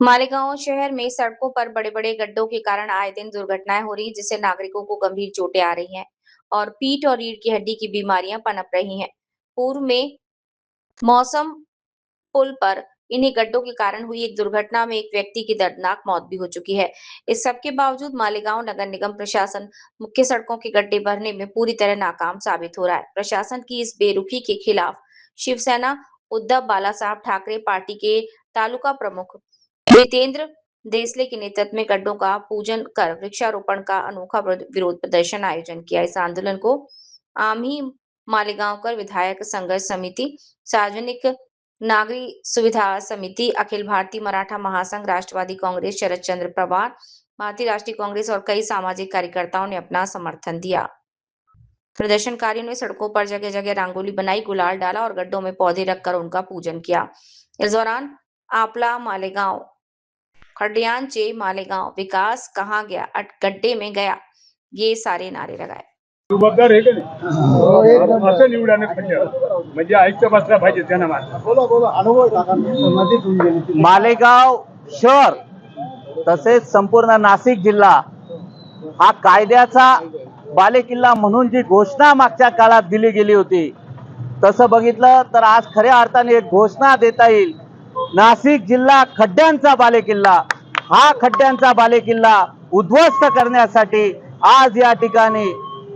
मालेगांव शहर में सड़कों पर बड़े बड़े गड्ढों के कारण आए दिन दुर्घटनाएं हो रही, जिससे नागरिकों को गंभीर चोटें आ रही हैं और पीठ और रीढ़ की हड्डी की बीमारियां पनप रही हैं। पूर्व में मौसम पुल पर इन्हीं गड्ढों के कारण हुई एक दुर्घटना में एक व्यक्ति की दर्दनाक मौत भी हो चुकी है। इस सब के बावजूद मालेगांव नगर निगम प्रशासन मुख्य सड़कों के गड्ढे भरने में पूरी तरह नाकाम साबित हो रहा है। प्रशासन की इस बेरुखी के खिलाफ शिवसेना उद्धव बाला साहब ठाकरे पार्टी के तालुका प्रमुख जितेंद्र देसले के नेतृत्व में गड्ढों का पूजन कर वृक्षारोपण का अनोखा विरोध प्रदर्शन आयोजन किया। इस आंदोलन को आमही मालेगांव कर विधायक संघर्ष समिति, सार्वजनिक नागरिक सुविधा समिति, अखिल भारतीय मराठा महासंघ, राष्ट्रवादी कांग्रेस, शरद चंद्र पवार, भारतीय राष्ट्रीय कांग्रेस और कई सामाजिक कार्यकर्ताओं ने अपना समर्थन दिया। प्रदर्शनकारियों ने सड़कों पर जगह जगह रंगोली बनाई, गुलाल डाला और गड्ढों में पौधे रखकर उनका पूजन किया। इस दौरान आपला मालेगांव, खड्यांचे मालेगांव, विकास कहाँ गया, गड्ढे में गया, ये सारे नारे लगाए। जबाबदार आहे का नाही असं निवडाने म्हणजे ऐकतं बसला पाहिजे त्यांना. मालेगाव शहर तसेच संपूर्ण नाशिक जिल्हा हा कायद्याचा बालेकिल्ला म्हणून जी घोषणा मागच्या काळात दिली गेली होती, तसं बघितलं तर आज खऱ्या अर्थाने एक घोषणा देता येईल. नाशिक जिल्हा खड्ड्यांचा बालेकिल्ला, हा खड्ड्यांचा बालेकिल्ला उद्ध्वस्त करण्यासाठी आज या ठिकाणी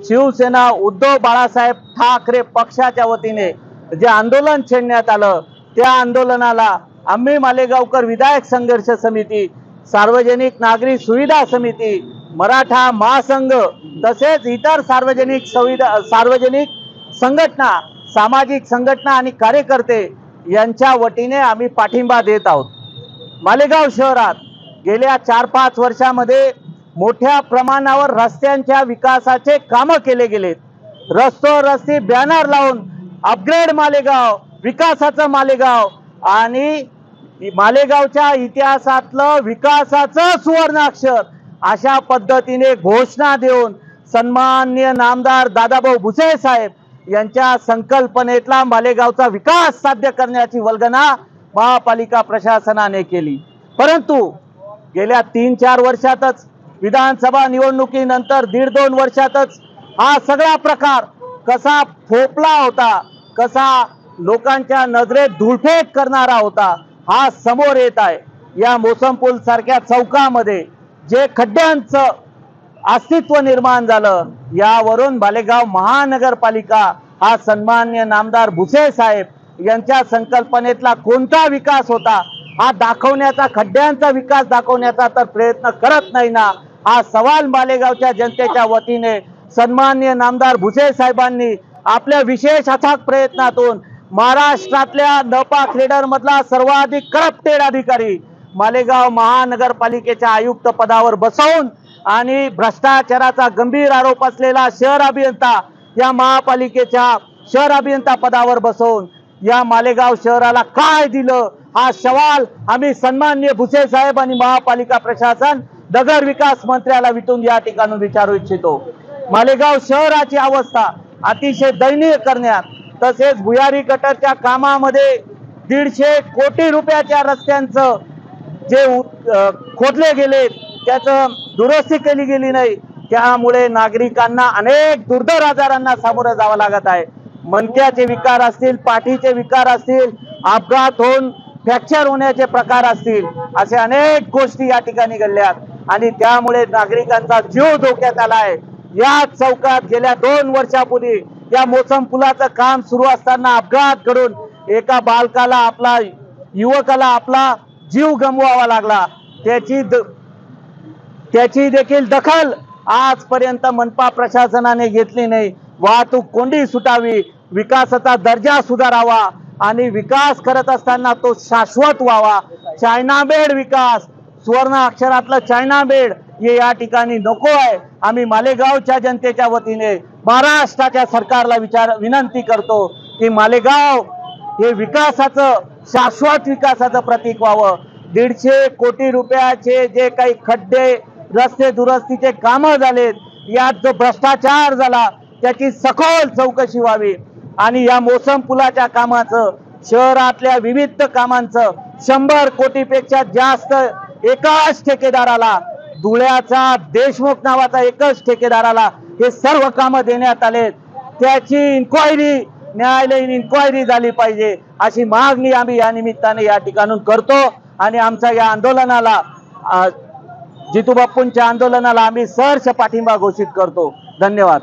शिवसेना उद्धव बाळासाहेब ठाकरे पक्षाच्या वतीने जे आंदोलन छेडण्यात आलं, त्या आंदोलनाला आम्ही मालेगावकर विधायक संघर्ष समिती, सार्वजनिक नागरिक सुविधा समिती, मराठा महासंघ तसेच इतर सार्वजनिक संघटना, सामाजिक संघटना आणि कार्यकर्ते यांच्या वतीने आम्ही पाठिंबा देत आहोत. मालेगाव शहरात गेल्या 4-5 वर्षांमध्ये मोठ्या प्रमाणावर रस्त्यांच्या विकासाचे कामं केले गेलेत. रस्ते बॅनर लावून अपग्रेड मालेगाव, विकासाचं मालेगाव आणि मालेगावच्या इतिहासातलं विकासाचं सुवर्णाक्षर अशा पद्धतीने घोषणा देऊन सन्माननीय नामदार दादाभाऊ भुसे साहेब यांच्या संकल्पनेतला मालेगावचा विकास साध्य करण्याची वल्गना महापालिका प्रशासनाने केली. परंतु गेल्या 3-4 वर्षातच, विधानसभा निवडणुकीनंतर 1.5-2 वर्षातच हा सगळा प्रकार कसा फोपला होता, कसा लोकांच्या नजरेत धूळफेक करणारा होता, हा समोर येत आहे. या मौसम पूल सारख्या चौकामध्ये जे खड्ड्यांचं अस्तित्व निर्माण झालं, यावरून मालेगाव महानगरपालिका हा सन्माननीय नामदार भुसे साहेब यांच्या संकल्पनेतला कोणता विकास होता हा दाखवण्याचा, खड्ड्यांचा विकास दाखवण्याचा तर प्रयत्न करत नाही ना, हा सवाल मालेगावच्या जनतेच्या वतीने सन्माननीय नामदार भुसे साहेबांनी आपल्या विशेष अथक प्रयत्नातून महाराष्ट्रातल्या नपाक लीडर मधला सर्वाधिक करप्टेड अधिकारी मालेगाव महानगरपालिकेच्या आयुक्त पदावर बसवून आणि भ्रष्टाचाराचा गंभीर आरोप असलेला शहर अभियंता या महापालिकेच्या शहर अभियंता पदावर बसवून या मालेगाव शहराला काय दिलं, हा सवाल आम्ही सन्माननीय भुसे साहेब आणि महापालिका प्रशासन, नगर विकास मंत्र्याला विटून या ठिकाणी विचारू इच्छितो. मालेगाव शहराची अवस्था अतिशय दयनीय करण्यात, तसेच भुयारी गटरच्या कामामध्ये 150 कोटी रुपयाच्या रस्त्यांचं जे खोदले गेले त्याचं दुरुस्ती केली गेली नाही, त्यामुळे नागरिकांना अनेक दुर्धर आजारांना सामोरं जावं लागत आहे. मणक्याचे विकार असतील, पाठीचे विकार असतील, अपघात होऊन फ्रॅक्चर होण्याचे प्रकार असतील, असे अनेक गोष्टी या ठिकाणी घडल्यात आणि त्यामुळे नागरिकांचा जीव धोक्यात आला आहे. या चौकात गेल्या 2 वर्षापूर्वी या मौसम पुलाचं काम सुरू असताना अपघात घडून एका बालकाला, आपला युवकाला आपला जीव गमवावा लागला. त्याची देखील दखल आजपर्यंत मनपा प्रशासनाने घेतली नाही. वाहतूक कोंडी सुटावी, विकासाचा दर्जा सुधारावा आणि विकास करत असताना तो शाश्वत व्हावा. चायनामेड विकास, सुवर्ण अक्षरातलं चायनामेड हे या ठिकाणी नको आहे. आम्ही मालेगावच्या जनतेच्या वतीने महाराष्ट्राच्या सरकारला विनंती करतो की मालेगाव हे विकासाचं, शाश्वत विकासाचं प्रतीक व्हावं. 150 कोटी रुपयाचे जे काही खड्डे, रस्ते दुरुस्तीचे कामं झालेत, यात जो भ्रष्टाचार झाला त्याची सखोल चौकशी व्हावी आणि या मोसम पुलाच्या कामाचं, शहरातल्या विविध कामांचं 100 कोटीपेक्षा जास्त एकाच ठेकेदाराला, धुळ्याचा देशमुख नावाचा एकच ठेकेदाराला हे सर्व कामं देण्यात आले, त्याची इन्क्वायरी, न्यायालयीन इन्क्वायरी झाली पाहिजे अशी मागणी आम्ही या निमित्ताने या ठिकाणून करतो आणि आमच्या या आंदोलनाला, जितू बाप्पूंच्या आंदोलनाला आम्ही सहर्ष पाठिंबा घोषित करतो. धन्यवाद.